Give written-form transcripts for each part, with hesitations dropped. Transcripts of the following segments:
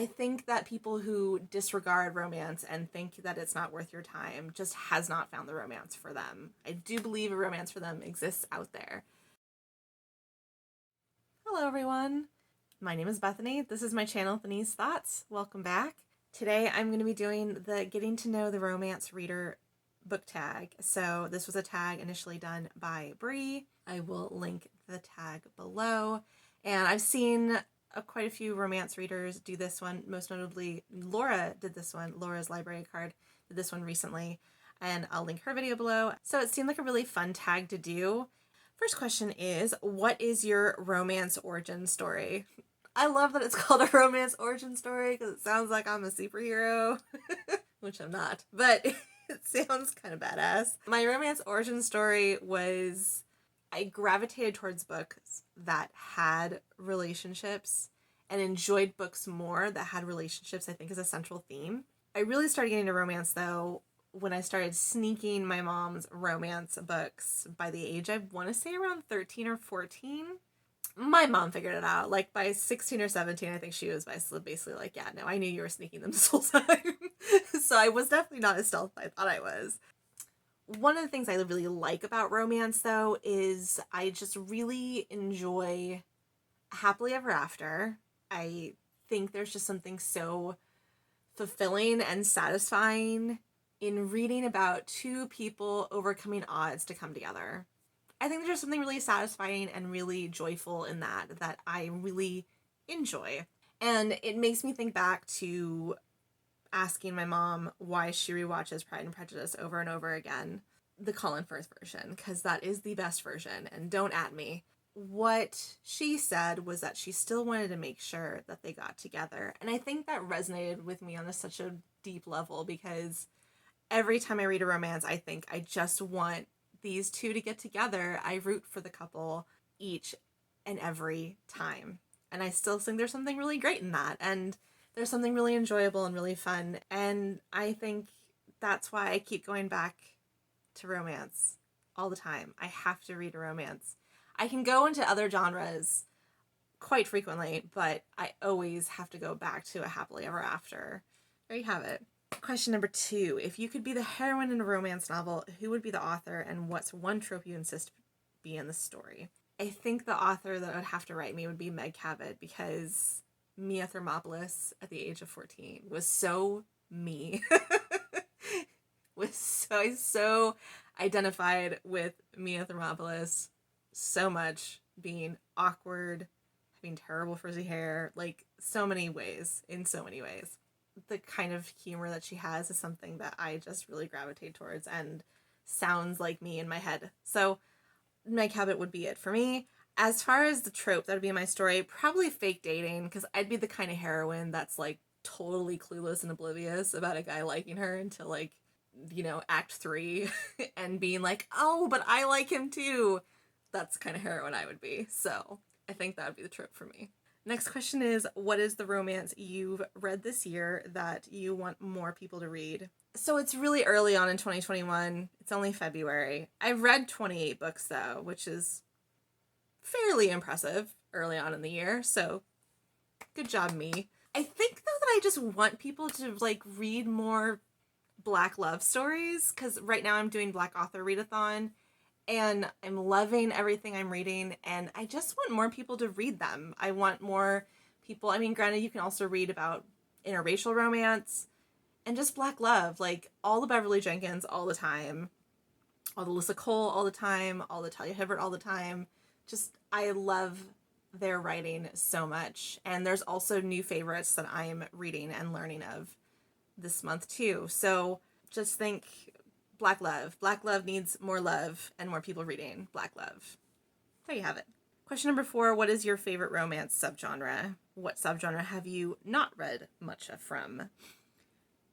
I think that people who disregard romance and think that it's not worth your time just has not found the romance for them. I do believe a romance for them exists out there. Hello, everyone. My name is Bethany. This is my channel, Thani's Thoughts. Welcome back. Today, I'm going to be doing the Getting to Know the Romance Reader book tag. So this was a tag initially done by Bree. I will link the tag below. And I've seen quite a few romance readers do this one. Most notably, Laura did this one. Laura's library card did this one recently. And I'll link her video below. So it seemed like a really fun tag to do. First question is, what is your romance origin story? I love that it's called a romance origin story because it sounds like I'm a superhero, which I'm not, but it sounds kind of badass. My romance origin story was I gravitated towards books that had relationships and enjoyed books more that had relationships, I think, as a central theme. I really started getting into romance, though, when I started sneaking my mom's romance books by the age, I want to say around 13 or 14. My mom figured it out. Like by 16 or 17, I think she was basically like, yeah, no, I knew you were sneaking them this whole time. So I was definitely not as stealth as I thought I was. One of the things I really like about romance, though, is I just really enjoy happily ever after. I think there's just something so fulfilling and satisfying in reading about two people overcoming odds to come together. I think there's something really satisfying and really joyful in that I really enjoy. And it makes me think back to asking my mom why she rewatches Pride and Prejudice over and over again, the Colin Firth version, because that is the best version, and don't at me. What she said was that she still wanted to make sure that they got together. And I think that resonated with me on such a deep level because every time I read a romance, I think I just want these two to get together. I root for the couple each and every time. And I still think there's something really great in that. And there's something really enjoyable and really fun. And I think that's why I keep going back to romance all the time. I have to read a romance. I can go into other genres quite frequently, but I always have to go back to a happily ever after. There you have it. Question number 2. If you could be the heroine in a romance novel, who would be the author and what's one trope you insist be in the story? I think the author that would have to write me would be Meg Cabot because Mia Thermopolis at the age of 14 was so me. I so identified with Mia Thermopolis so much, being awkward, having terrible frizzy hair, like so many ways, in so many ways. The kind of humor that she has is something that I just really gravitate towards and sounds like me in my head. So Meg Cabot would be it for me. As far as the trope that would be in my story, probably fake dating, because I'd be the kind of heroine that's like totally clueless and oblivious about a guy liking her until like, act 3 and being like, oh, but I like him too. That's the kind of heroine I would be. So I think that would be the trope for me. Next question is, what is the romance you've read this year that you want more people to read? So it's really early on in 2021. It's only February. I've read 28 books, though, which is fairly impressive early on in the year. So good job, me. I think, though, that I just want people to, read more Black love stories, because right now I'm doing Black Author Readathon, and I'm loving everything I'm reading, and I just want more people to read them. I want more people, granted, you can also read about interracial romance, and just Black love, all the Beverly Jenkins all the time, all the Alyssa Cole all the time, all the Talia Hibbert all the time. Just, I love their writing so much, and there's also new favorites that I'm reading and learning of this month too. So just think Black love. Black love needs more love and more people reading Black love. There you have it. Question number 4, what is your favorite romance subgenre? What subgenre have you not read much from?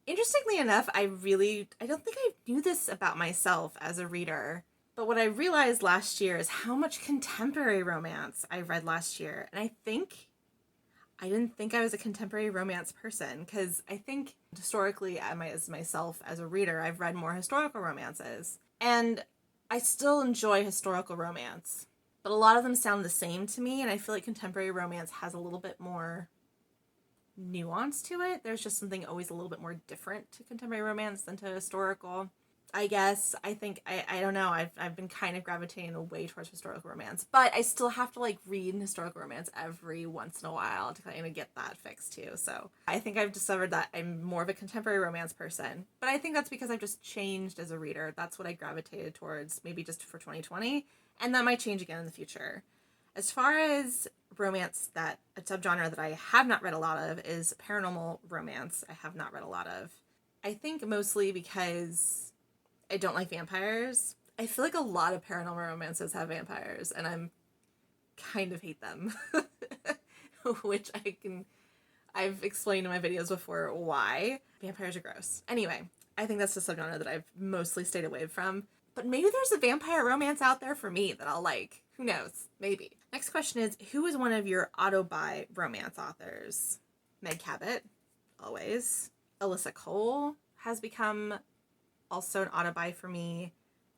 Interestingly enough, I don't think I knew this about myself as a reader, but what I realized last year is how much contemporary romance I read last year. And I didn't think I was a contemporary romance person, because I think historically, as myself as a reader, I've read more historical romances. And I still enjoy historical romance, but a lot of them sound the same to me, and I feel like contemporary romance has a little bit more nuance to it. There's just something always a little bit more different to contemporary romance than to historical. I guess I don't know. I've been kind of gravitating away towards historical romance, but I still have to like read historical romance every once in a while to kind of get that fixed too. So I think I've discovered that I'm more of a contemporary romance person, but I think that's because I've just changed as a reader. That's what I gravitated towards, maybe just for 2020, and that might change again in the future. As far as romance, that a subgenre that I have not read a lot of is paranormal romance. I have not read a lot of. I think mostly because I don't like vampires. I feel like a lot of paranormal romances have vampires, and I'm kind of hate them. Which I've explained in my videos before why. Vampires are gross. Anyway, I think that's the subgenre that I've mostly stayed away from. But maybe there's a vampire romance out there for me that I'll like. Who knows? Maybe. Next question is, who is one of your auto-buy romance authors? Meg Cabot, always. Alyssa Cole has become also an auto-buy for me.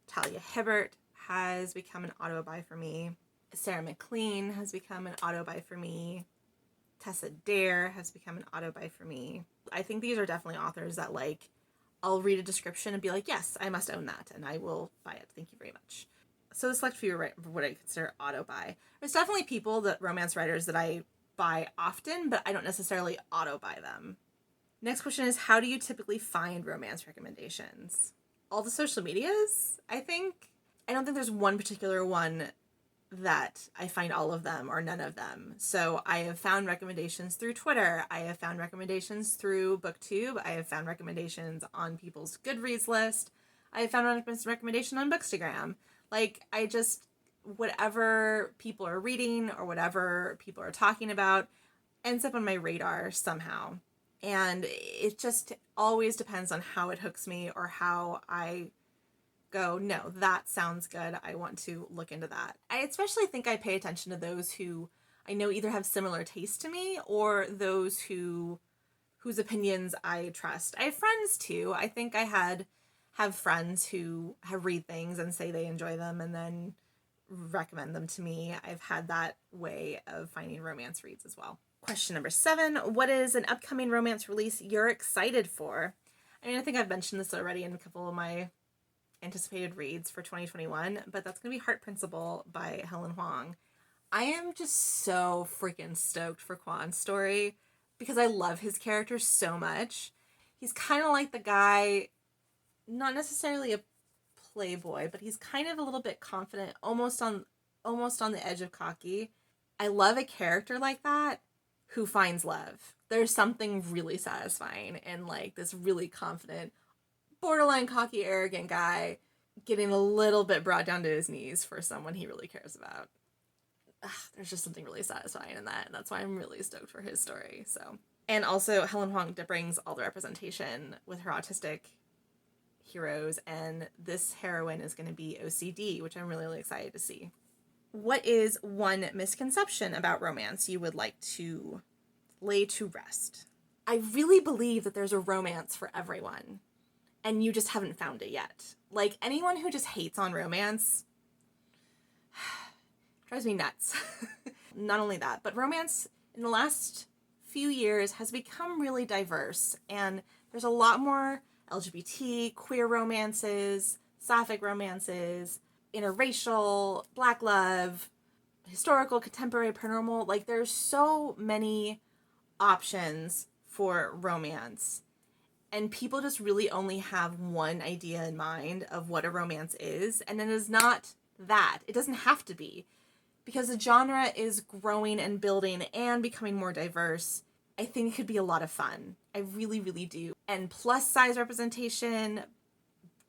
Talia Hibbert has become an auto-buy for me. Sarah McLean has become an auto-buy for me. Tessa Dare has become an auto-buy for me. I think these are definitely authors that like, I'll read a description and be like, yes, I must own that, and I will buy it. Thank you very much. So the select few are what I consider auto-buy. There's definitely people, that romance writers, that I buy often, but I don't necessarily auto-buy them. Next question is, how do you typically find romance recommendations? All the social medias, I think. I don't think there's one particular one that I find all of them or none of them. So I have found recommendations through Twitter. I have found recommendations through BookTube. I have found recommendations on people's Goodreads list. I have found recommendation on Bookstagram. Like, whatever people are reading or whatever people are talking about ends up on my radar somehow. And it just always depends on how it hooks me or how I go, no, that sounds good. I want to look into that. I especially think I pay attention to those who I know either have similar taste to me or those whose opinions I trust. I have friends too. I think I have friends who have read things and say they enjoy them and then recommend them to me. I've had that way of finding romance reads as well. Question number 7, what is an upcoming romance release you're excited for? I mean, I think I've mentioned this already in a couple of my anticipated reads for 2021, but that's going to be Heart Principle by Helen Hoang. I am just so freaking stoked for Kwan's story because I love his character so much. He's kind of like the guy, not necessarily a playboy, but he's kind of a little bit confident, almost on the edge of cocky. I love a character like that who finds love. There's something really satisfying in like this really confident, borderline cocky, arrogant guy getting a little bit brought down to his knees for someone he really cares about. There's just something really satisfying in that, and that's why I'm really stoked for his story. So, and also Helen Hoang brings all the representation with her autistic heroes, and this heroine is going to be OCD, which I'm really, really excited to see. What is one misconception about romance you would like to lay to rest? I really believe that there's a romance for everyone, and you just haven't found it yet. Like, anyone who just hates on romance drives me nuts. Not only that, but romance in the last few years has become really diverse, and there's a lot more LGBT, queer romances, sapphic romances, interracial, black love, historical, contemporary, paranormal. Like, there's so many options for romance, and people just really only have one idea in mind of what a romance is, and it is not that. It doesn't have to be, because the genre is growing and building and becoming more diverse. I think it could be a lot of fun. I really, really do. And plus size representation,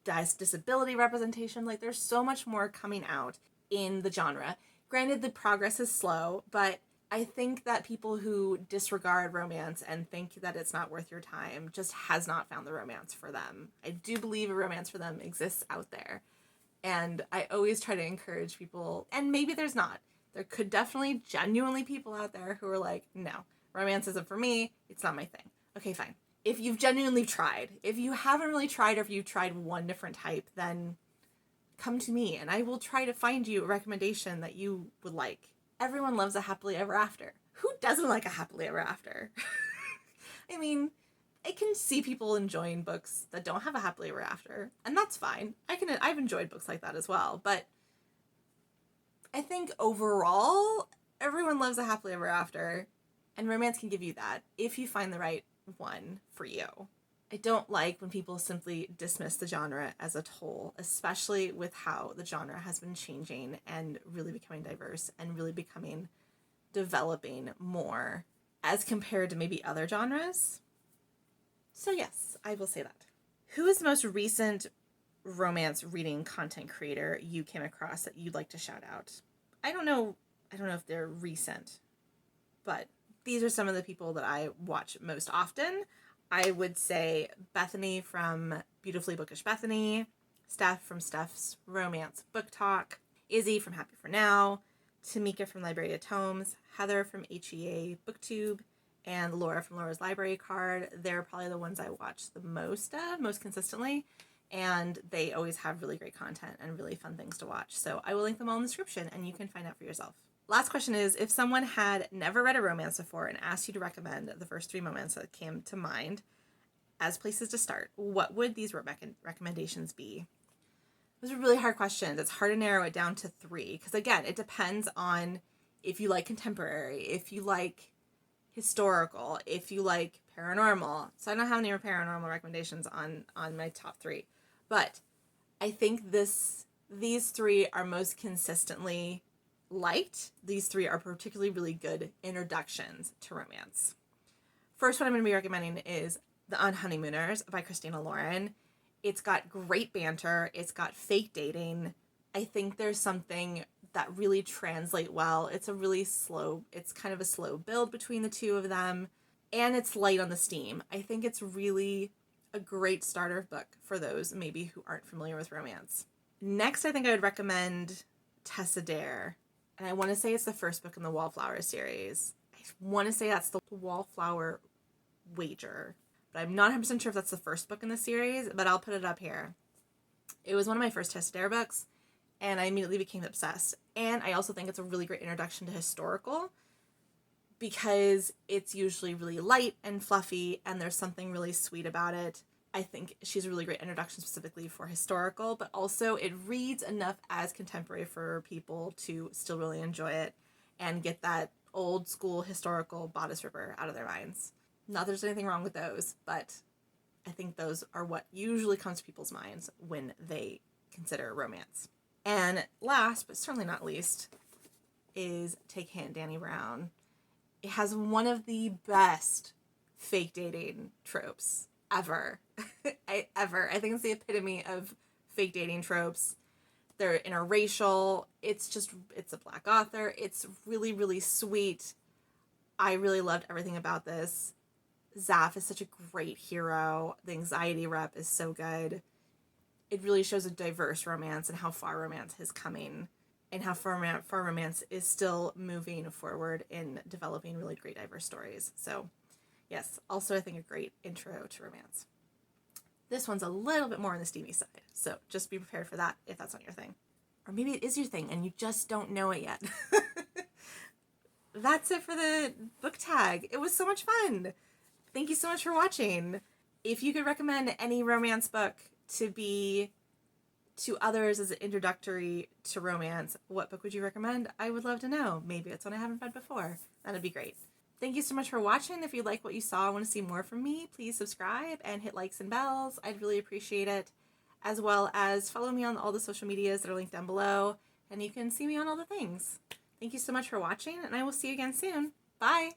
disability representation, like there's so much more coming out in the genre. Granted, the progress is slow, but I think that people who disregard romance and think that it's not worth your time just has not found the romance for them. I do believe a romance for them exists out there. And I always try to encourage people, and maybe there's not. There could definitely genuinely people out there who are like, no, romance isn't for me. It's not my thing. Okay, fine. If you've genuinely tried, if you haven't really tried, or if you've tried one different type, then come to me and I will try to find you a recommendation that you would like. Everyone loves a happily ever after. Who doesn't like a happily ever after? I mean, I can see people enjoying books that don't have a happily ever after, and that's fine. I've enjoyed books like that as well, but I think overall, everyone loves a happily ever after, and romance can give you that if you find the right one for you. I don't like when people simply dismiss the genre as a whole, especially with how the genre has been changing and really becoming diverse and really developing more as compared to maybe other genres. So yes, I will say that. Who is the most recent romance reading content creator you came across that you'd like to shout out? I don't know if they're recent, but these are some of the people that I watch most often. I would say Bethany from Beautifully Bookish Bethany, Steph from Steph's Romance Book Talk, Izzy from Happy for Now, Tamika from Library of Tomes, Heather from HEA Booktube, and Laura from Laura's Library Card. They're probably the ones I watch the most consistently, and they always have really great content and really fun things to watch. So I will link them all in the description, and you can find out for yourself. Last question is, if someone had never read a romance before and asked you to recommend the first 3 moments that came to mind as places to start, what would these recommendations be? Those are really hard questions. It's hard to narrow it down to 3, because again, it depends on if you like contemporary, if you like historical, if you like paranormal. So I don't have any paranormal recommendations on my top 3, but I think these 3 are most consistently liked. These 3 are particularly really good introductions to romance. First one I'm going to be recommending is The Unhoneymooners by Christina Lauren. It's got great banter. It's got fake dating. I think there's something that really translate well. It's kind of a slow build between the 2 of them, and it's light on the steam. I think it's really a great starter book for those maybe who aren't familiar with romance. Next, I think I would recommend Tessa Dare. And I want to say it's the first book in the Wallflower series. I want to say that's the Wallflower Wager, but I'm not 100% sure if that's the first book in the series, but I'll put it up here. It was one of my first Tessa Dare books, and I immediately became obsessed. And I also think it's a really great introduction to historical, because it's usually really light and fluffy, and there's something really sweet about it. I think she's a really great introduction specifically for historical, but also it reads enough as contemporary for people to still really enjoy it and get that old school historical bodice ripper out of their minds. Not that there's anything wrong with those, but I think those are what usually comes to people's minds when they consider romance. And last, but certainly not least, is Take Hint, Dani Brown. It has one of the best fake dating tropes ever. I think it's the epitome of fake dating tropes. They're interracial. It's a Black author. It's really, really sweet. I really loved everything about this. Zaf is such a great hero. The anxiety rep is so good. It really shows a diverse romance and how far romance is coming, and how far romance is still moving forward in developing really great diverse stories. So yes, also I think a great intro to romance. This one's a little bit more on the steamy side, so just be prepared for that if that's not your thing. Or maybe it is your thing and you just don't know it yet. That's it for the book tag. It was so much fun. Thank you so much for watching. If you could recommend any romance book to others as an introductory to romance, what book would you recommend? I would love to know. Maybe it's one I haven't read before. That'd be great. Thank you so much for watching. If you like what you saw and want to see more from me, please subscribe and hit likes and bells. I'd really appreciate it. As well as follow me on all the social medias that are linked down below, and you can see me on all the things. Thank you so much for watching, and I will see you again soon. Bye!